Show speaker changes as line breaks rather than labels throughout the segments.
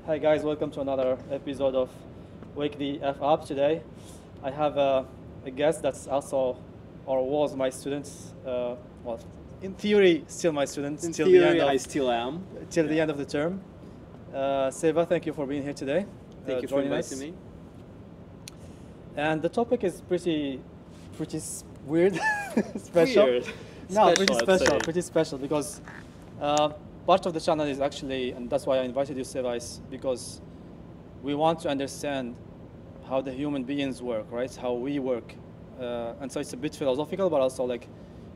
Hi guys, welcome to another episode of Wake the F Up. Today I have a guest that's also or was my student, well, in theory still my student
In
till the
theory,
end of
I still am.
till the end of the term. Seva, thank you for being here today.
Thank you for
joining
inviting
us.
me.
And the topic is pretty weird, special.
Weird.
No,
Special, I'd say.
pretty special because part of the channel is actually, and that's why I invited you, Seva, is because we want to understand how the human beings work, right? How we work, and so it's a bit philosophical, but also like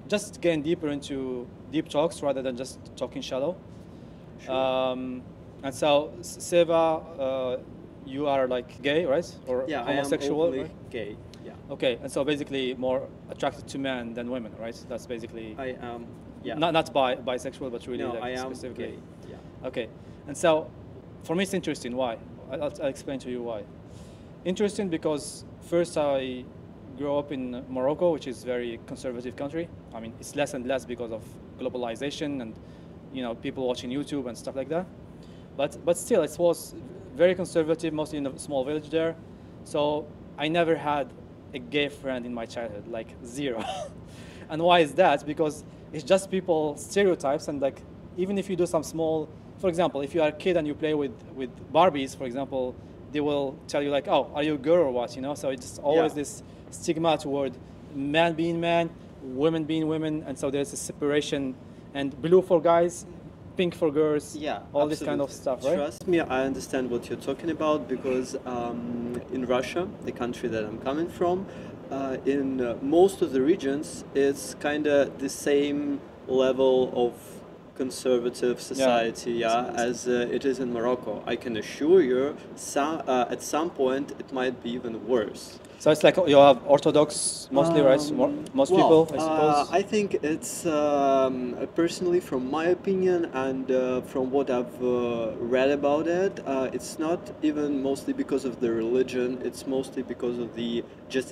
just getting deeper into deep talks rather than just talking shallow.
Sure.
And so, Seva, you are like gay, right? Or
Yeah,
homosexual?
I am openly
right?
gay. Yeah,
Okay, and so basically more attracted to men than women, right? That's basically
I am. Yeah.
not bisexual, but really
No,
like
I am
specifically.
gay. Yeah.
Okay, and so for me it's interesting. Why? I'll explain to you why. Interesting because first I grew up in Morocco, which is a very conservative country. I mean, it's less and less because of globalization and people watching YouTube and stuff like that. But still, it was very conservative, mostly in a small village there. So I never had a gay friend in my childhood, like zero. And why is that? Because it's just people stereotypes, and like even if you do some small, for example, if you are a kid and you play with Barbies, for example, they will tell you like, oh, are you a girl or what? So it's always
Yeah.
this stigma toward man being man, women being women, and so there's a separation, and blue for guys, pink for girls,
Yeah,
all this kind of
absolutely.
stuff, right?
Trust me, I understand what you're talking about because in Russia, the country that I'm coming from, in most of the regions, it's kind of the same level of conservative society, as it is in Morocco. I can assure you, at some point, it might be even worse.
So it's like you have Orthodox mostly, right? Most people, I suppose.
I think it's personally, from my opinion and from what I've read about it, it's not even mostly because of the religion. It's mostly because of the just.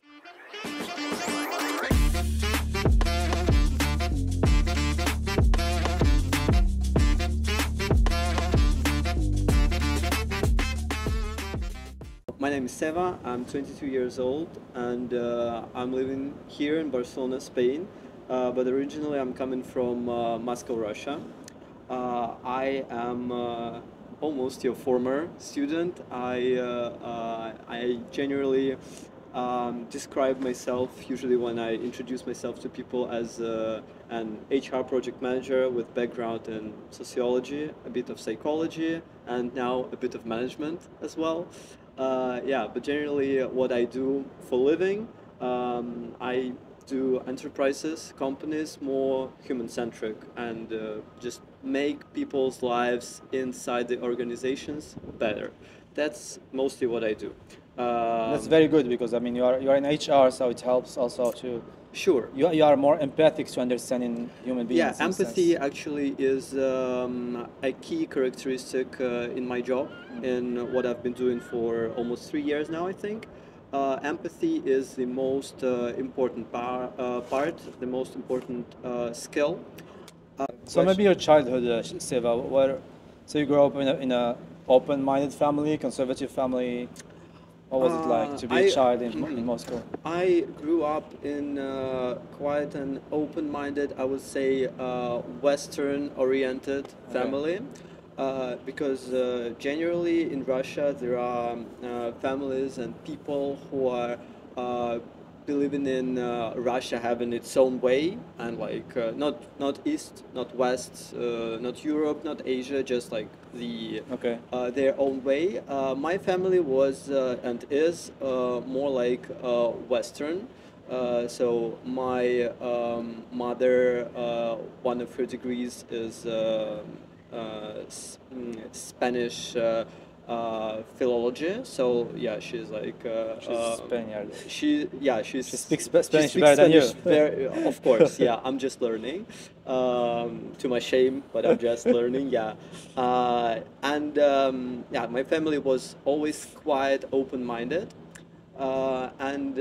My name is Seva, I'm 22 years old, and I'm living here in Barcelona, Spain, but originally I'm coming from Moscow, Russia. I am almost your former student. I generally describe myself, usually when I introduce myself to people, as an HR project manager with background in sociology, a bit of psychology, and now a bit of management as well. But generally, what I do for living, I do enterprises, companies, more human-centric, and just make people's lives inside the organizations better. That's mostly what I do.
That's very good because I mean you are in HR, so it helps also to
Sure.
you are more empathic to understanding human beings.
Yeah,
in a
empathy
sense.
actually is a key characteristic in my job, in what I've been doing for almost 3 years now, I think. Empathy is the most important part, the most important skill.
So maybe your childhood, Seva, so you grew up in a open-minded family, conservative family. What was it like to be a child in Moscow?
I grew up in quite an open-minded, I would say, Western-oriented family. Because generally in Russia there are families and people who are believing in Russia having its own way, and like not East, not West, not Europe, not Asia, just like their own way. My family was and is more like Western. So my mother, one of her degrees is Spanish philology. So yeah, she's like
She's Spaniard.
She
speaks Spanish better than you.
Of course, yeah. I'm just learning, to my shame, but I'm just learning. Yeah, yeah, my family was always quite open-minded, and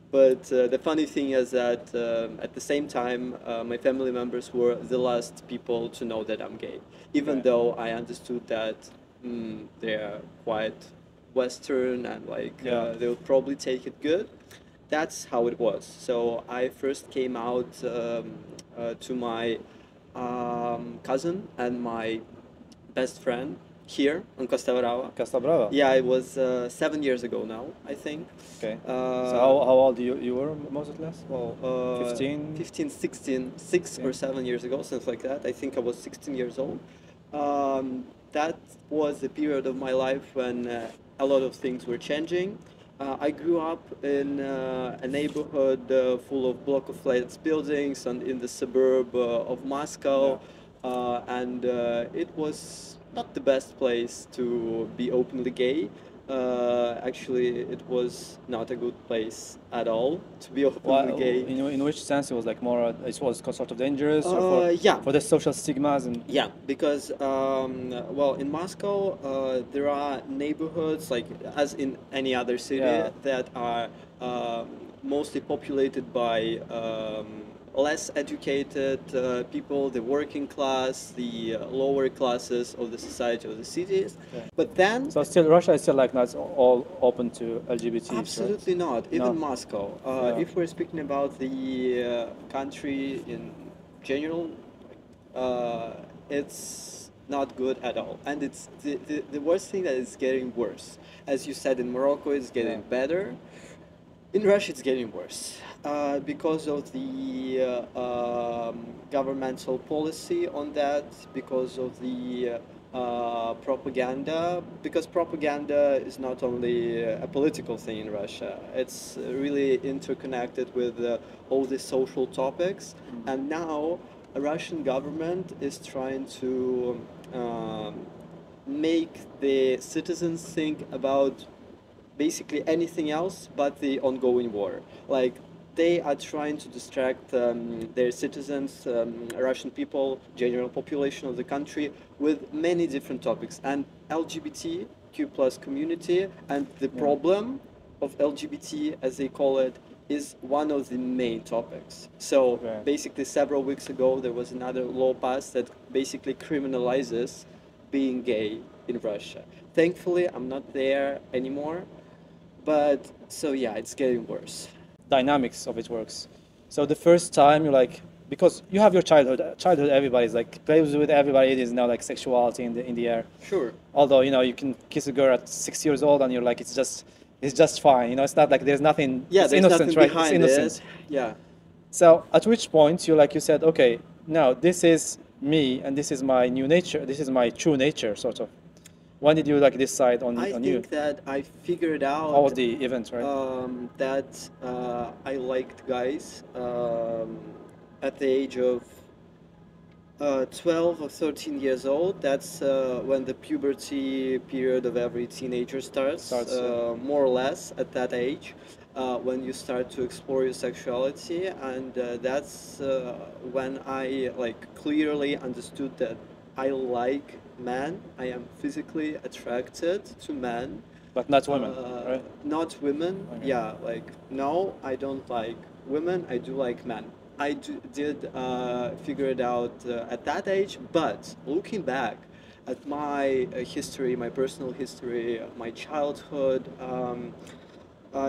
but the funny thing is that at the same time, my family members were the last people to know that I'm gay, even
Right.
though I understood that they're quite Western and like
Yeah.
they'll probably take it good. That's how it was. So I first came out to my cousin and my best friend here on Costa Brava.
Costa Brava.
Yeah, it was 7 years ago now, I think.
Okay. So
Uh,
how old you were most or less? Well, 15?
15, 16, 6 or 7 years ago, something like that. I think I was 16 years old. That was a period of my life when a lot of things were changing. I grew up in a neighborhood full of block of flats buildings and in the suburb of Moscow, and it was not the best place to be openly gay. Actually, it was not a good place at all to be openly gay.
In which sense it was like more? It was sort of dangerous, or
Yeah.
for the social stigmas and.
Yeah, because well, in Moscow, there are neighborhoods like as in any other city
Yeah.
that are mostly populated by less educated people, the working class, the lower classes of the society of the cities.
Yeah.
But then,
So still, Russia is still like not all open to LGBT.
absolutely not. Even
No.
Moscow.
Yeah.
If we're speaking about the country in general, it's not good at all, and it's the worst thing that it's getting worse. As you said, in Morocco it's getting better. In Russia it's getting worse because of the governmental policy on that, because of the propaganda, because propaganda is not only a political thing in Russia, it's really interconnected with all the social topics. And now a Russian government is trying to make the citizens think about basically anything else but the ongoing war. Like they are trying to distract their citizens, Russian people, general population of the country, with many different topics. And LGBTQ plus community and the problem of LGBT, as they call it, is one of the main topics. So
Okay.
basically, several weeks ago, there was another law passed that basically criminalizes being gay in Russia. Thankfully, I'm not there anymore, but so yeah, it's getting worse.
Dynamics of it works. So the first time you're like, because you have your childhood everybody's like plays with everybody. It is now like sexuality in the air.
Sure.
Although you can kiss a girl at 6 years old and you're like it's just fine. It's not like there's nothing.
Yeah,
it's
there's
innocent,
nothing
right?
behind
It's innocent.
it. Yeah.
So at which point you said, okay, now this is me and this is my new nature. This is my true nature, sort of. When did you decide on
I
you?
think that I figured out
How was the event, right?
that I liked guys at the age of 12 or 13 years old. That's when the puberty period of every teenager starts more or less at that age, when you start to explore your sexuality, and that's when I clearly understood that I like men. I am physically attracted to men.
But not women, right?
Not women.
Okay.
Yeah, no, I don't like women. I do like men. I did figure it out at that age, but looking back at my history, my personal history, my childhood,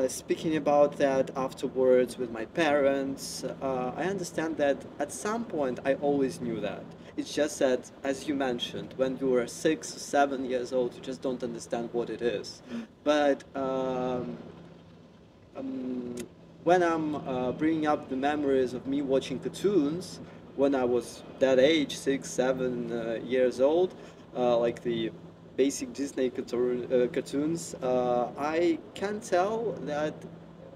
speaking about that afterwards with my parents, I understand that at some point I always knew that. It's just that, as you mentioned, when you were 6 or 7 years old, you just don't understand what it is. But when I'm bringing up the memories of me watching cartoons, when I was that age, 6, 7 years old, like the basic Disney cartoons, I can tell that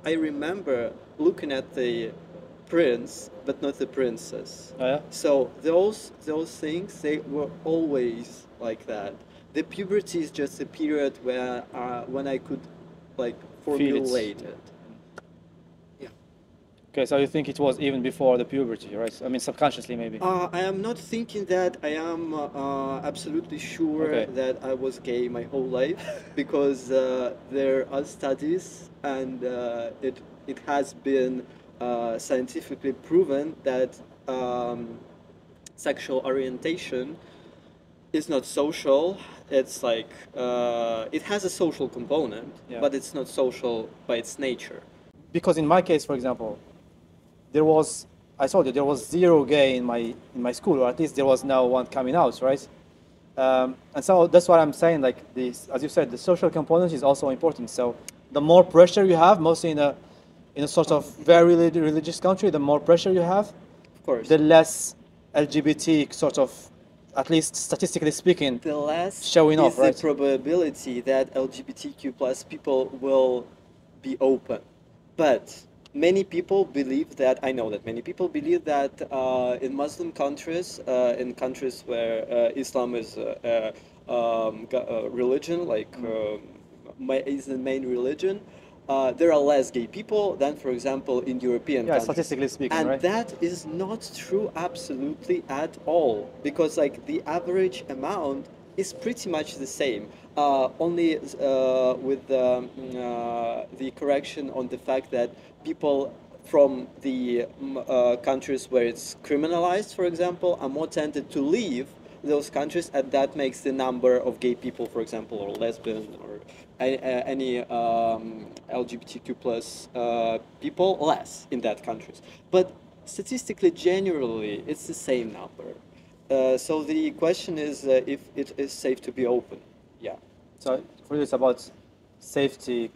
I remember looking at the prince, but not the princess.
Oh, yeah?
So those things, they were always like that. The puberty is just a period where when I could formulate it. Yeah.
Okay, so you think it was even before the puberty, right? I mean, subconsciously maybe.
I am not thinking that. I am absolutely sure
Okay.
that I was gay my whole life, because there are studies, and it has been scientifically proven that sexual orientation It's not social. It's like it has a social component,
Yeah.
but it's not social by its nature.
Because in my case, for example, there was, I told you, there was zero gay in my school, or at least there was no one coming out, right? And so that's what I'm saying. Like this, as you said, the social component is also important. So the more pressure you have, mostly in a sort of very religious country, the more pressure you have,
Of course.
the less LGBT sort of, at least statistically speaking,
The less
showing
is
off, right?
the probability that LGBTQ plus people will be open. But many people believe that, I know that many people believe that in Muslim countries, in countries where Islam is religion, like is the main religion, there are less gay people than, for example, in European
Yeah,
countries.
statistically speaking,
And
right?
that is not true absolutely at all, because like the average amount is pretty much the same, only with the correction on the fact that people from the countries where it's criminalized, for example, are more tended to leave those countries, and that makes the number of gay people, for example, or lesbian or any LGBTQ plus people less in that countries. But statistically, generally, it's the same number. So the question is if it is safe to be open. Yeah.
So for you, it's about safety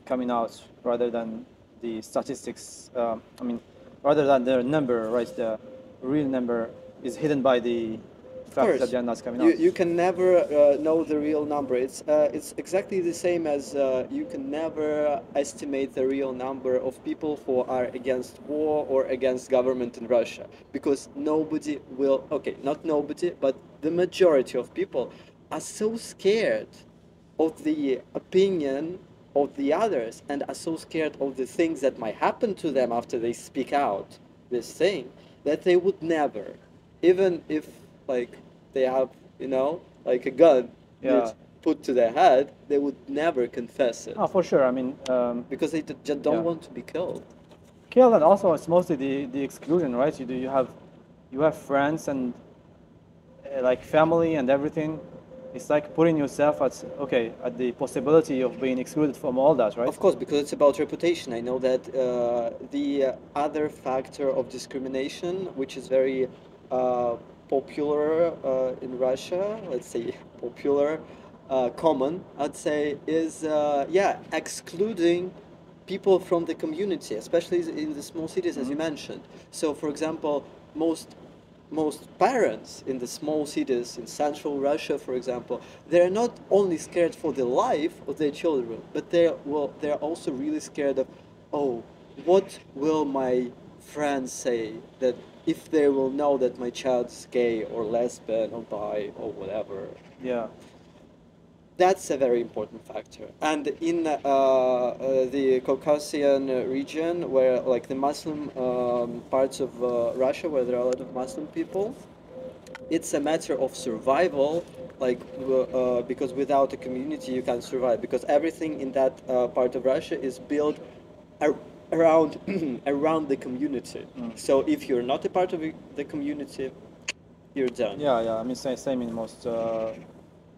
coming out rather than the statistics. I mean, rather than the number, right? The real number is hidden by the fact that they're not coming out.
You can never know the real number. It's exactly the same as you can never estimate the real number of people who are against war or against government in Russia, because nobody will. Okay, not nobody, but the majority of people are so scared of the opinion of the others and are so scared of the things that might happen to them after they speak out this thing, that they would never, even if like they have, you know, like a gun
Yeah.
put to their head, they would never confess it,
Oh, for sure. I mean,
because they just don't
yeah.
want to be killed.
killed, and also it's mostly the exclusion, right? You have friends and like family and everything. It's like putting yourself at the possibility of being excluded from all that, right?
Of course, because it's about reputation. I know that the other factor of discrimination, which is very popular in Russia, let's say popular, common, I'd say, is excluding people from the community, especially in the small cities, as you mentioned. So, for example, most parents in the small cities in central Russia, for example, they're not only scared for the life of their children, but they're also really scared of, oh, what will my friends say that if they will know that my child is gay or lesbian or bi or whatever.
Yeah.
That's a very important factor. And in the Caucasian region, where like the Muslim parts of Russia, where there are a lot of Muslim people, it's a matter of survival, like because without a community you can't survive, because everything in that part of Russia is built around around the community. So if you're not a part of the community, you're done.
Yeah. I mean, same in most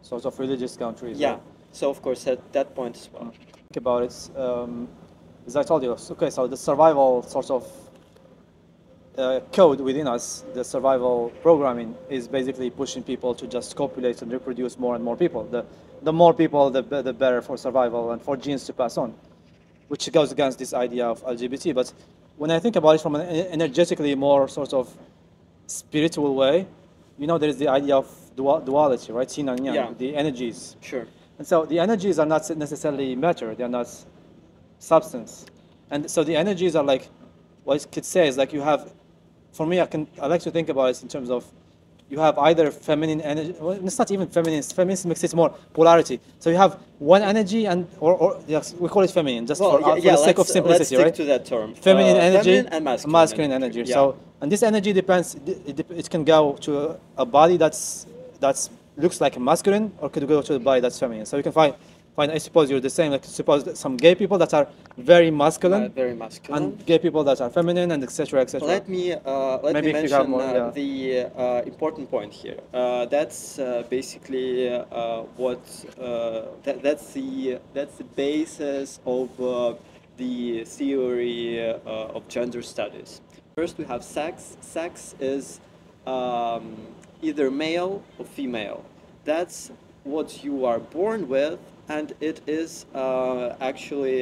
sorts of religious countries.
Yeah.
Right?
So of course at that point as well.
Think about it. As I told you, okay, so the survival sort of code within us, the survival programming, is basically pushing people to just copulate and reproduce more and more people. The more people, the better for survival and for genes to pass on, which goes against this idea of LGBT. But when I think about it from an energetically more sort of spiritual way, you know, there is the idea of duality, right? Yin and yang,
Yeah.
the energies.
Sure.
And so the energies are not necessarily matter, they're not substance. And so the energies are like, what it could say is like you have, for me, I like to think about it in terms of, you have either feminine energy, well, it's not even feminine, feminism makes it more polarity. So you have one energy or yes, we call it feminine, just for the sake of simplicity,
let's
right?
stick to that term.
Feminine energy,
Feminine and
masculine energy.
Yeah.
So, and this energy depends, it can go to a body that's looks like masculine, or could go to a body that's feminine. So you can find fine, I suppose you're the same. Like suppose that some gay people that are very masculine,
Very masculine.
and gay people that are feminine, and etc. etc.
Let me
Maybe if you have
mention
more, yeah.
the important point here. That's basically what that's the basis of the theory of gender studies. First, we have sex. Sex is either male or female. That's what you are born with, and it is actually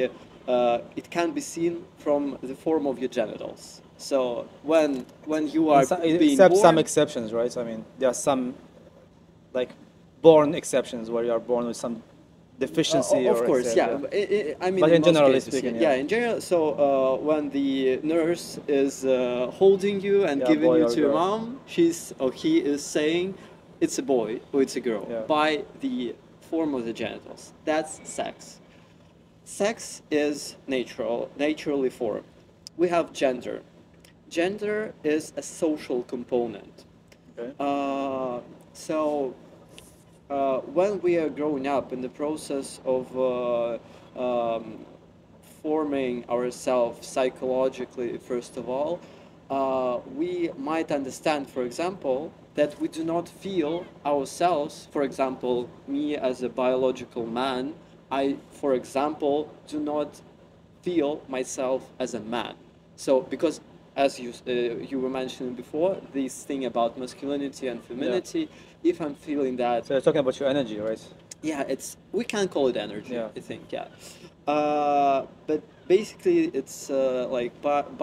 it can be seen from the form of your genitals. So when you are being
Except
born,
some exceptions, right? I mean, there are some like born exceptions where you are born with some deficiency.
of
or
course,
etc.
yeah. I mean,
But in
most
generally
cases,
speaking,
yeah.
yeah.
In general, so when the nurse is holding you and
Yeah,
giving
boy
you
or
to your
girl.
mom, she's or he is saying it's a boy or it's a girl
Yeah.
by the form of the genitals. That's sex. Sex is naturally formed. We have gender. Gender is a social component.
Okay.
So when we are growing up in the process of forming ourselves psychologically, first of all, we might understand, for example, that we do not feel ourselves, for example, me as a biological man, I, for example, do not feel myself as a man. So, because as you were mentioning before, this thing about masculinity and femininity, if I'm feeling that,
So you're talking about your energy, right?
yeah, it's we can call it energy.
Yeah.
I think, yeah. But basically, it's like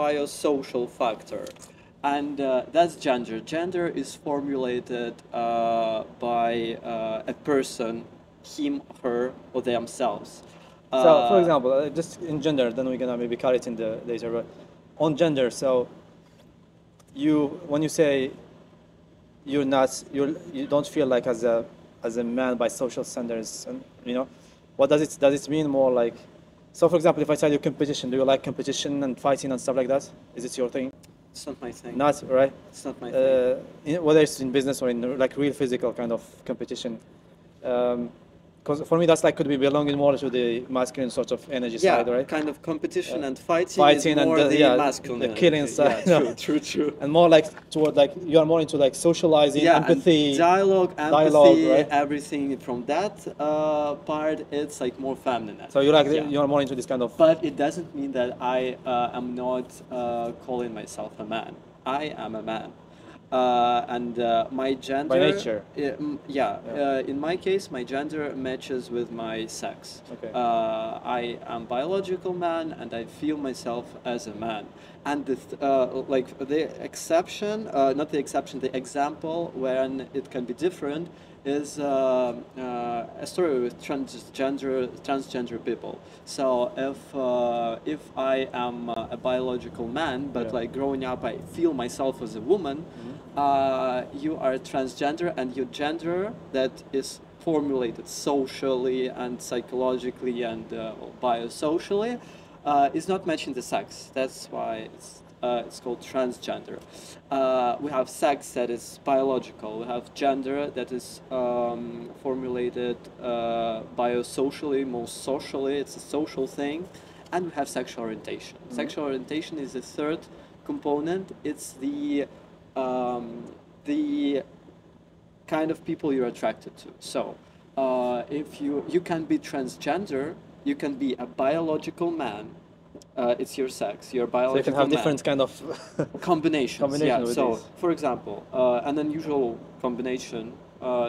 biosocial factor, and that's gender. Gender is formulated by a person, him, her, or themselves.
So, for example, just in gender, then we're gonna maybe cut it in the later. But on gender, so when you say you don't feel like as a man by social standards, and what does it mean more like? So, for example, if I tell you competition, do you like competition and fighting and stuff like that? Is it your thing?
It's not my thing.
Not right.
It's not my thing.
Whether it's in business or in like real physical kind of competition. Because for me, that's like could be belonging more to the masculine sort of energy
Yeah,
side, right?
kind of competition and fighting,
Fighting
is
and
more
the-
the
yeah,
masculine
the
energy.
killing side,
Yeah,
no.
true.
And more like toward like you are more into like socializing,
Yeah,
empathy,
and dialogue, empathy,
dialogue, right?
everything from that part, it's like more feminine.
So you like
Yeah.
you are more into this kind of.
But it doesn't mean that I am not calling myself a man. I am a man. And my gender...
nature.
In my case, my gender matches with my sex.
Okay.
I am biological man, and I feel myself as a man. And the exception, not the exception, the example when it can be different is a story with transgender people. So if I am a biological man, but
Yeah.
like growing up, I feel myself as a woman. You are transgender, and your gender that is formulated socially and psychologically and biosocially is not matching the sex. That's why it's called transgender. We have sex that is biological. We have gender that is formulated biosocially, most socially. It's a social thing. And we have sexual orientation. Sexual orientation is the third component. It's the kind of people you're attracted to. So if you can be transgender, you can be a biological man. It's your sex. You're a
So you
biological
can have
man.
different kind of.
Combinations.
Combination
Yeah.
with
So,
these.
for example, an unusual combination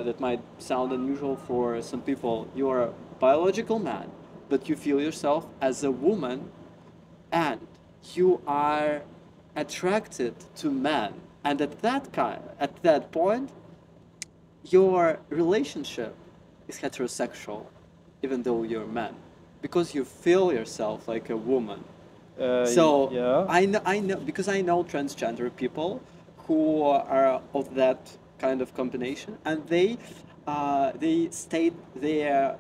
that might sound unusual for some people. You are a biological man, but you feel yourself as a woman, and you are attracted to men. And at that point, your relationship is heterosexual, even though you're a man, because you feel yourself like a woman. So
yeah.
I know because I know transgender people who are of that kind of combination, and they state their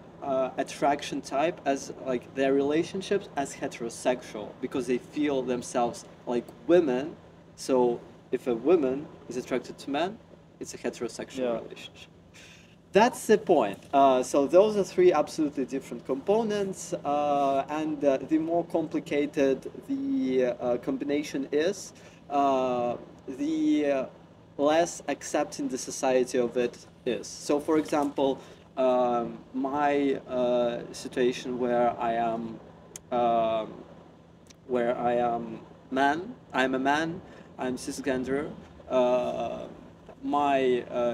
attraction type as like their relationships as heterosexual because they feel themselves like women. So if a woman is attracted to men, it's a heterosexual
Yeah.
relationship. That's the point. So those are three absolutely different components, and the more complicated the combination is, the less accepting the society of it is. So, for example, my situation um, where I am I'm a man, I'm cisgender. Uh, my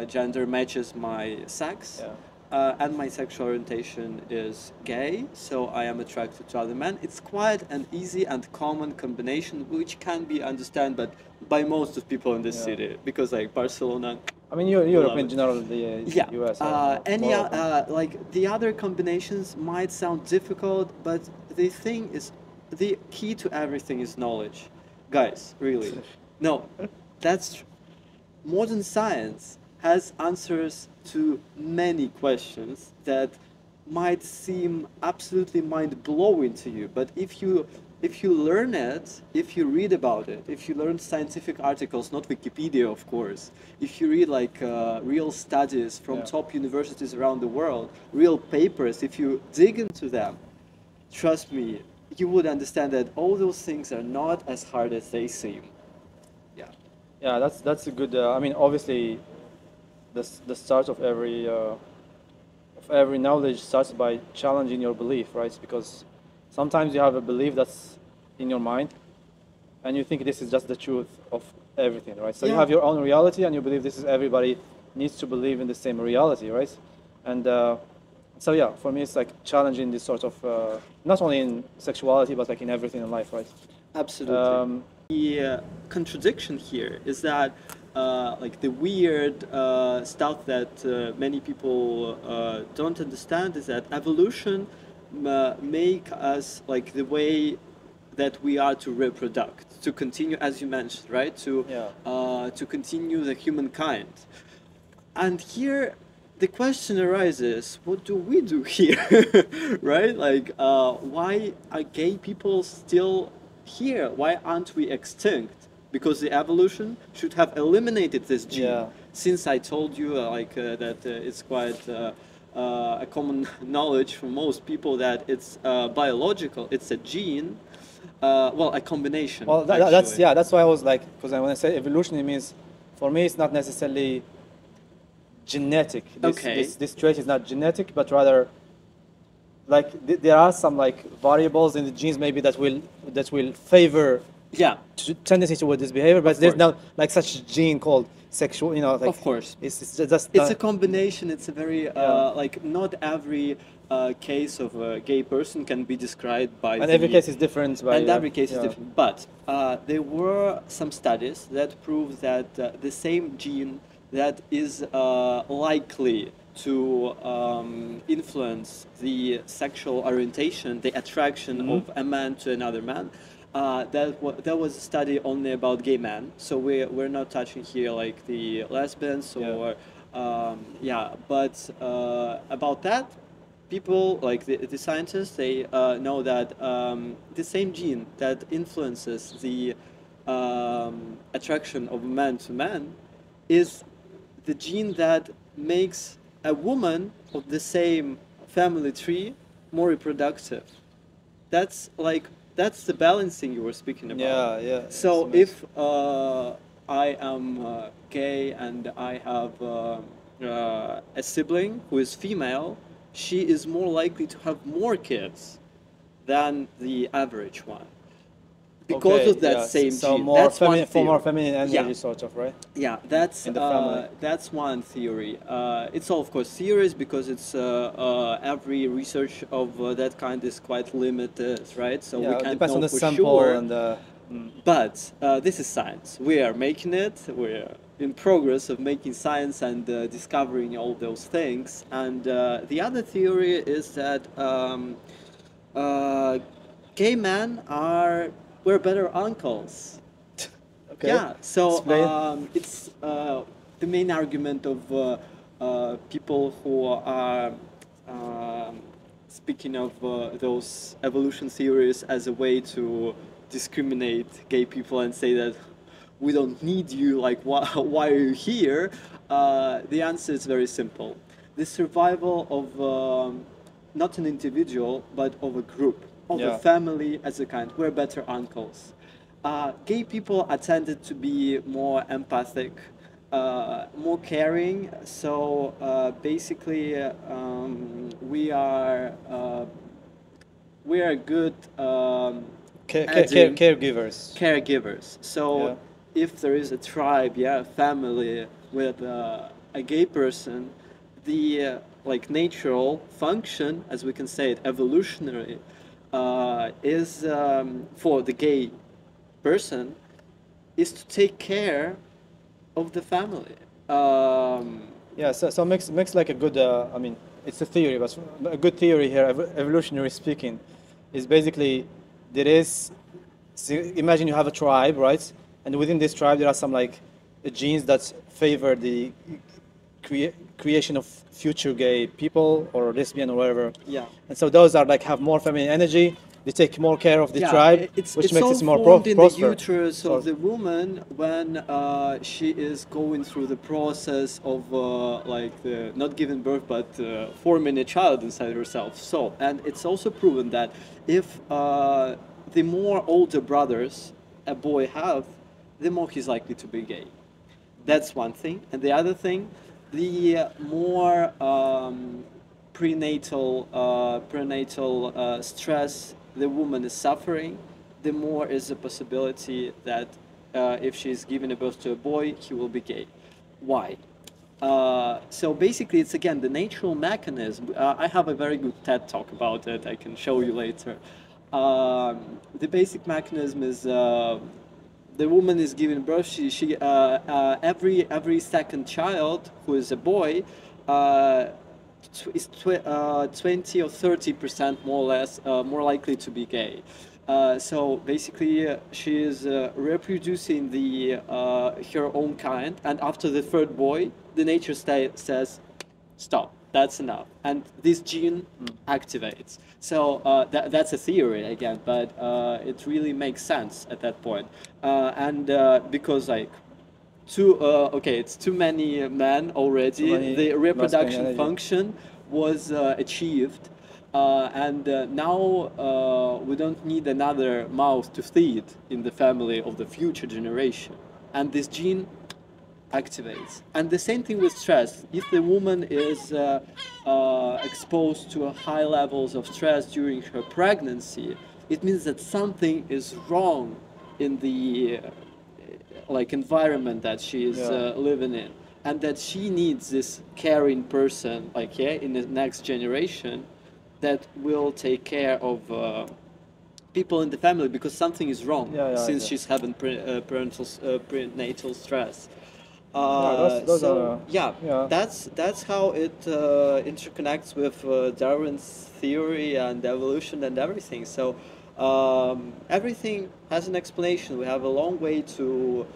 gender matches my sex,
Yeah.
and my sexual orientation is gay, so I am attracted to other men. It's quite an easy and common combination, which can be understood by most of people in this
Yeah.
city, because like Barcelona.
I mean, Europe
Love
in
it.
general, the
Yeah.
US,
Any
more open.
like the other combinations might sound difficult, but the thing is, the key to everything is knowledge, guys. Really, no, that's modern science has answers to many questions that might seem absolutely mind-blowing to you, but if you learn it, if you read about it, if you learn scientific articles, not Wikipedia of course, if you read like real studies from
Yeah.
top universities around the world, real papers, if you dig into them, trust me, you would understand that all those things are not as hard as they seem. Yeah.
Yeah, that's a good. I mean, obviously, the start of every knowledge starts by challenging your belief, right? Because sometimes you have a belief that's in your mind, and you think this is just the truth of everything, right? So you
Yeah.
have your own reality, and you believe this is everybody needs to believe in the same reality, right? And so yeah, for me, it's like challenging this sort of not only in sexuality but like in everything in life, right?
Absolutely. The contradiction here is that, like the weird stuff that many people don't understand is that evolution make us like the way that we are to reproduce, to continue, as you mentioned, right?
Yeah.
To continue the humankind. And here the question arises, what do we do here? Right? Like, why are gay people still here? Why aren't we extinct? Because the evolution should have eliminated this gene.
Yeah.
Since I told you that it's quite a common knowledge for most people that it's biological, it's a gene, well, a combination.
Well, that's
actually.
yeah. That's why I was like, because when I say evolution, it means for me it's not necessarily genetic.
Okay.
This trait is not genetic, but rather like there are some like variables in the genes maybe that will favor
Yeah.
tendency toward this behavior, but
Of
there's
course.
not like such a gene called sexual. You know, like
Of course.
it's just
It's a combination. It's a very
Yeah.
like not every case of a gay person can be described by.
and every
the-
case is different. By,
and every case is
yeah.
different. But there were some studies that prove that the same gene that is likely to influence the sexual orientation, the attraction of a man to another man. That was a study only about gay men. So we're not touching here like the lesbians or but about that, people like the scientists, they know that the same gene that influences the attraction of man to man is the gene that makes a woman of the same family tree more reproductive. That's the balancing you were speaking about.
Yeah, yeah.
So
it's amazing.
if I am gay and I have a sibling who is female, she is more likely to have more kids than the average one. Because
Okay,
of that
yeah,
same
so
gene.
more
That's one
feminine, for more
theory.
feminine energy,
Yeah.
sort of, right?
Yeah, that's
In the family.
that's one theory. It's all, of course, theories because it's every research of that kind is quite limited, right? So
Yeah,
we
it
can't
depends
know
on the
for
sample
sure.
and
But this is science. We are making it. We're in progress of making science and discovering all those things. And the other theory is that gay men we're better uncles.
okay.
Yeah, so
Explain.
it's the main argument of people who are speaking of those evolution theories as a way to discriminate gay people and say that we don't need you, like, why are you here? The answer is very simple. the survival of not an individual, but of a group, of a
Yeah.
family as a kind. We're better uncles. Gay people are tended to be more empathic, more caring. So basically, we are good adding
Caregivers.
caregivers. So
Yeah.
if there is a tribe, yeah, a family with a gay person, the like natural function, as we can say it, evolutionary, is for the gay person is to take care of the family.
Yeah, so makes like a good. I mean, it's a theory, but a good theory here, evolutionary speaking, is basically there is. So imagine you have a tribe, right? And within this tribe, there are some like genes that favor the creation of future gay people or lesbian or whatever.
Yeah.
And so those are like have more feminine energy. They take more care of the
Yeah,
tribe,
it's
which makes
all
it more
formed in the
prosper.
uterus
So-
of the woman when she is going through the process of not giving birth but forming a child inside herself. So, and it's also proven that if the more older brothers a boy have, the more he's likely to be gay. That's one thing. And the other thing, the more prenatal stress the woman is suffering, the more is the possibility that if she's giving a birth to a boy, he will be gay. Why? So basically, it's again the natural mechanism. I have a very good TED talk about it. I can show you later. The basic mechanism is the woman is giving birth. Every second child who is a boy is 20 or 30% more or less more likely to be gay. So basically, she is reproducing her own kind, and after the third boy, the nature says, "Stop. That's enough," and this gene activates. So that's a theory again, but it really makes sense at that point, and because like it's too many men already.
Too many
The
masculine
reproduction
energy.
function was achieved, and now we don't need another mouth to feed in the family of the future generation, and this gene activates. And the same thing with stress. If the woman is exposed to high levels of stress during her pregnancy, it means that something is wrong in the environment that she is living in, and that she needs this caring person in the next generation that will take care of people in the family, because something is wrong since she's having prenatal stress. That's how it interconnects with Darwin's theory and evolution and everything. So everything has an explanation. We have a long way to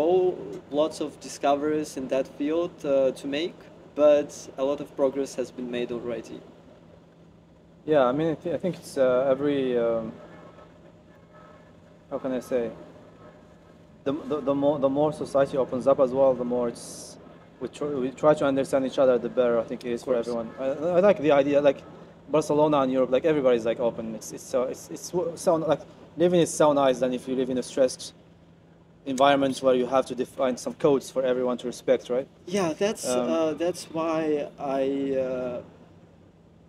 go, lots of discoveries in that field to make, but a lot of progress has been made already.
Yeah, I mean, I think it's every. How can I say? The more society opens up as well, the more we try to understand each other, the better I think it is for everyone. I like the idea, like Barcelona and Europe, like everybody's like open. It's so like living is so nice than if you live in a stressed environment where you have to define some codes for everyone to respect, right?
Yeah, that's why I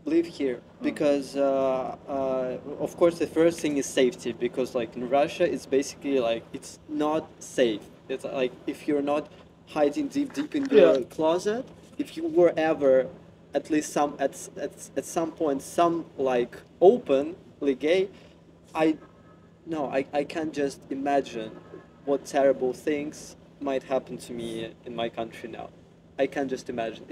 live here, because of course the first thing is safety, because like in Russia it's basically like it's not safe. It's like if you're not hiding deep in the closet, if you were ever at least at some point like openly gay, I can't just imagine what terrible things might happen to me in my country now. I can't just imagine.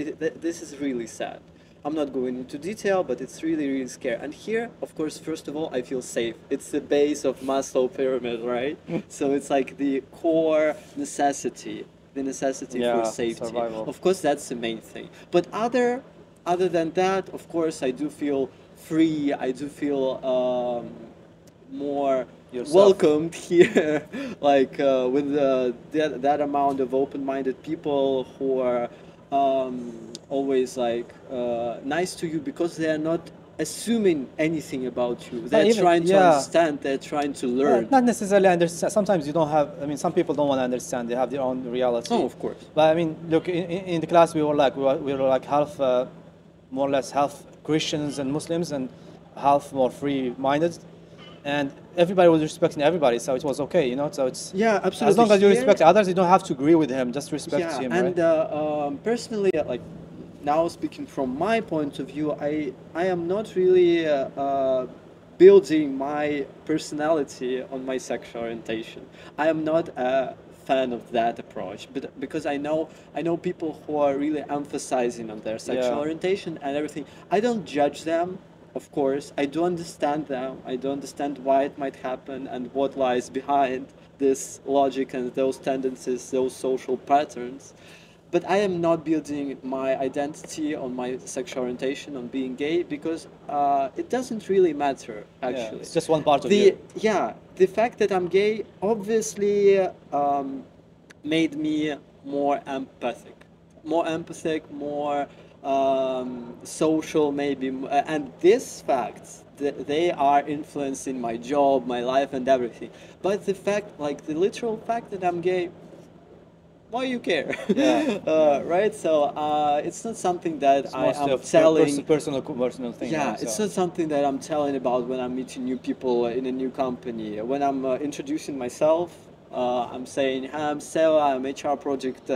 This is really sad. I'm not going into detail, but it's really, really scary. And here, of course, first of all, I feel safe. It's the base of Maslow pyramid, right? So it's like the core necessity, for safety.
Survival.
Of course, that's the main thing. But other than that, of course, I do feel free. I do feel more welcomed here, with that amount of open-minded people who are always like nice to you because they are not assuming anything about you.
Not
They're
even,
trying to
yeah.
understand. They're trying to learn.
Not necessarily understand. Sometimes you don't have. I mean, some people don't want to understand. They have their own reality.
Oh, of course.
But I mean, look, in the class we were like half, more or less half Christians and Muslims, and half more free-minded, and everybody was respecting everybody, so it was okay, you know. So it's
Yeah,
as
absolutely.
long as you
Here-
respect others, you don't have to agree with him. Just respect
Yeah,
him,
and
right?
personally, like now speaking from my point of view, I am not really building my personality on my sexual orientation. I am not a fan of that approach, but because I know people who are really emphasizing on their sexual
Yeah.
orientation and everything. I don't judge them. Of course, I do understand them. I do understand why it might happen and what lies behind this logic and those tendencies, those social patterns. But I am not building my identity on my sexual orientation, on being gay, because it doesn't really matter,
Yeah,
actually.
it's just one part of
the
you.
Yeah, the fact that I'm gay obviously made me more empathic, more social, maybe, and these facts they are influencing my job, my life, and everything. But the fact, like the literal fact that I'm gay, why you care?
Yeah.
Right? So it's not something that
It's
I
mostly
am
a
telling.
personal thing.
Yeah,
right?
it's
So-
not something that I'm telling about when I'm meeting new people in a new company. When I'm introducing myself, I'm saying, "Hi, I'm Seva, I'm HR project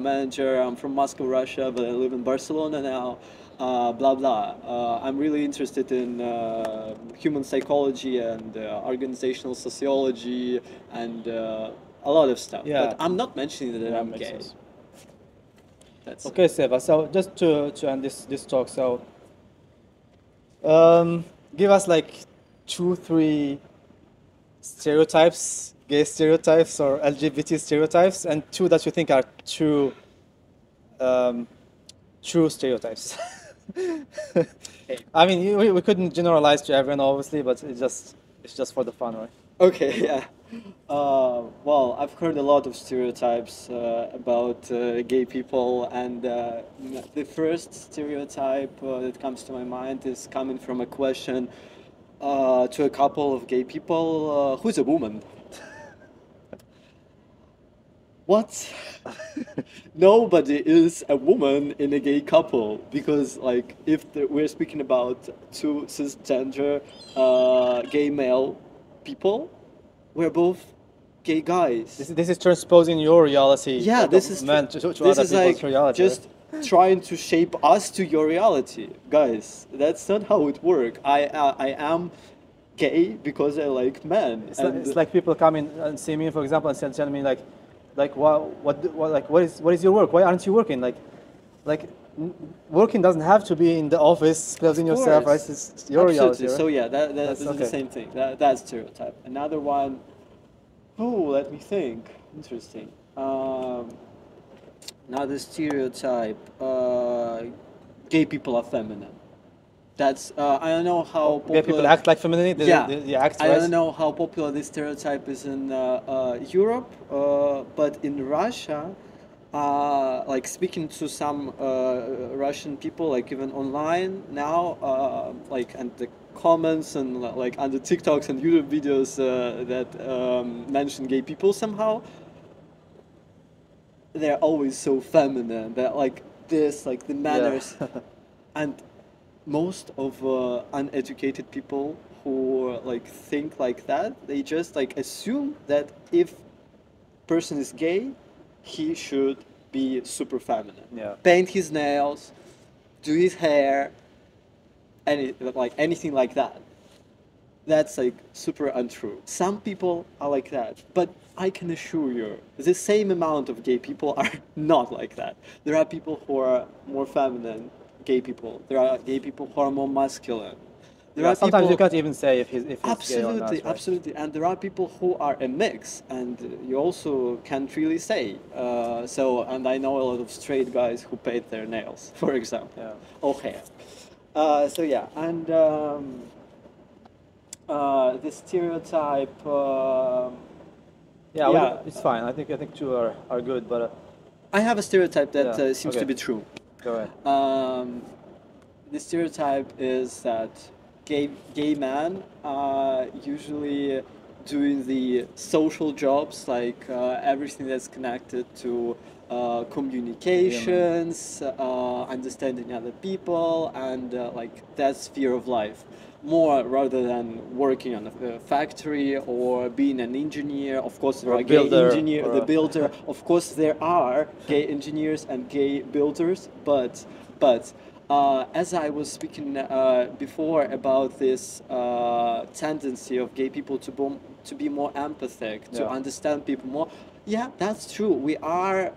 manager. I'm from Moscow, Russia, but I live in Barcelona now. Blah blah. I'm really interested in human psychology and organizational sociology and a lot of stuff.
Yeah.
But I'm not mentioning that
Yeah,
I'm
makes
gay.
sense.
That's
Okay, Seva. So just to end this talk, so give us like 2, 3 stereotypes, gay stereotypes or LGBT stereotypes, and 2 that you think are um, true stereotypes. I mean, we couldn't generalize to everyone, obviously, but it's just for the fun, right?
Okay, yeah. Well, I've heard a lot of stereotypes about gay people, and the first stereotype that comes to my mind is coming from a question to a couple of gay people, who's a woman? What? Nobody is a woman in a gay couple because, like, if we're speaking about two cisgender gay male people, we're both gay guys.
This is transposing your reality,
Yeah,
like
this
of
is
man to
this
other
is
people's
like
reality.
just trying to shape us to your reality, guys. That's not how it works. I am gay because I like men.
It's like people come in and see me, for example, and tell me like what is your work? Why aren't you working? Like working doesn't have to be in the office, closing yourself, right? It's your
Absolutely.
reality. Right?
So yeah,
That's
this is
okay.
the same thing. That's stereotype. Another one. Oh, let me think. Interesting. Another stereotype. Gay people are feminine. That's I don't know how popular.
Gay people act like femininity. They act
I
right.
don't know how popular this stereotype is in Europe, but in Russia, like speaking to some Russian people, like even online now, like and the comments and like under TikToks and YouTube videos that mention gay people somehow, they're always so feminine. They're like this, like the manners, and most of uneducated people who like think like that, they just like assume that if person is gay, he should be super feminine.
Yeah.
Paint his nails, do his hair, anything like that. That's like super untrue. Some people are like that, but I can assure you, the same amount of gay people are not like that. There are people who are more feminine, gay people. There are gay people who are more masculine. There
Yeah,
are
sometimes
people,
you can't even say if he's gay or not.
absolutely,
Right?
absolutely, and there are people who are a mix, and you also can't really say. And I know a lot of straight guys who paint their nails, for example,
Yeah.
or hair. So yeah, and the stereotype.
Yeah,
Yeah.
it's fine. I think 2 are good, but
I have a stereotype that
Yeah,
seems
okay.
to be true.
Go ahead.
The stereotype is that gay men are usually doing the social jobs, like everything that's connected to communications, understanding other people, and like that sphere of life, more rather than working on a factory or being an engineer. Of course, there
Or a
are gay
builder,
engineer,
or
the
a-
builder. Of course, there are gay engineers and gay builders, but as I was speaking before about this tendency of gay people to be more empathic, to
Yeah.
understand people more, yeah, that's true. We are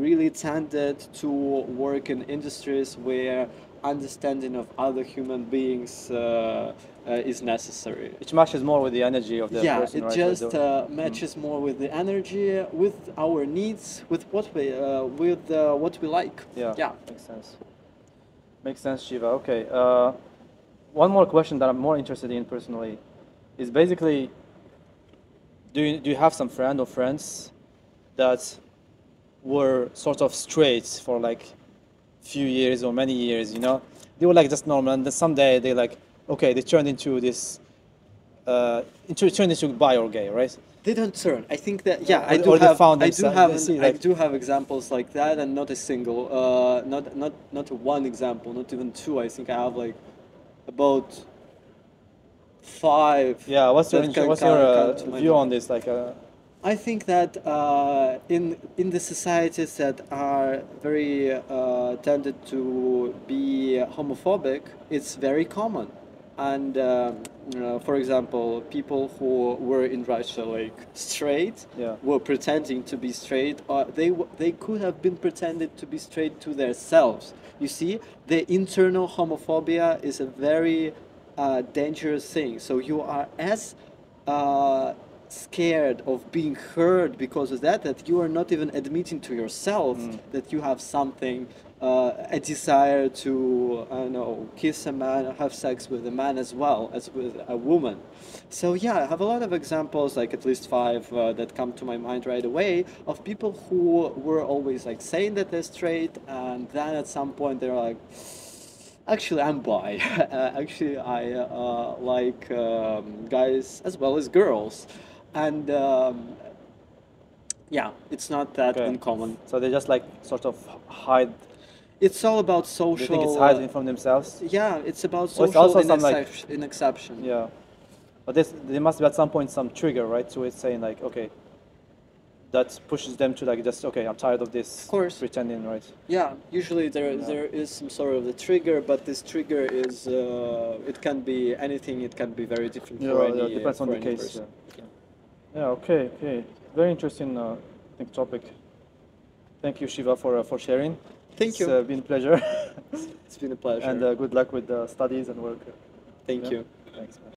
really tended to work in industries where understanding of other human beings is necessary.
Which matches more with the energy of the
Yeah,
person,
it
right?
just matches more with the energy, with our needs, with what we like.
Yeah,
Yeah.
makes sense. Makes sense, Shiva. Okay. One more question that I'm more interested in personally is basically, do you have some friend or friends that were sort of straight for like few years or many years, you know? They were like just normal, and then someday they like, okay, they turned into this, turned into bi or gay, right?
They don't turn. I think that yeah,
Or they found
I do
themselves-
have
they see,
I
like-
do have examples like that, and not a single, not one example, not even two. I think I have like about five.
Yeah, what's your,
that can
what's your
come to my
view on
mind.
this? Like,
I think that in the societies that are very tended to be homophobic, it's very common. And for example, people who were in Russia like straight
Yeah.
were pretending to be straight, or they could have been pretended to be straight to themselves. You see, the internal homophobia is a very dangerous thing. So you are as scared of being heard because of that you are not even admitting to yourself that you have something, a desire to, I don't know, kiss a man or have sex with a man as well as with a woman. So yeah, I have a lot of examples, like at least five that come to my mind right away, of people who were always like saying that they're straight, and then at some point they're like, actually, I'm bi. Actually, I like guys as well as girls, and yeah, it's not that
Okay.
uncommon.
so they just like sort of hide.
It's all about
They
social.
think it's hiding from themselves.
Yeah, it's about
Well, it's
social
also some, like-
in exception.
Yeah, but there must be at some point some trigger, right? So it's saying like, okay, that pushes them to like just, okay, I'm tired of this.
Of course.
Pretending, right?
Yeah, usually there is some sort of a trigger, but this trigger is it can be anything. It can be very different for any.
Depends on
for
the
any
case.
person.
Yeah. Okay. Very interesting, I think, topic. Thank you, Shiva, for sharing.
Thank you.
It's been a pleasure.
It's been a pleasure.
And good luck with the studies and work.
Thank
Yeah.
you.
Thanks, man.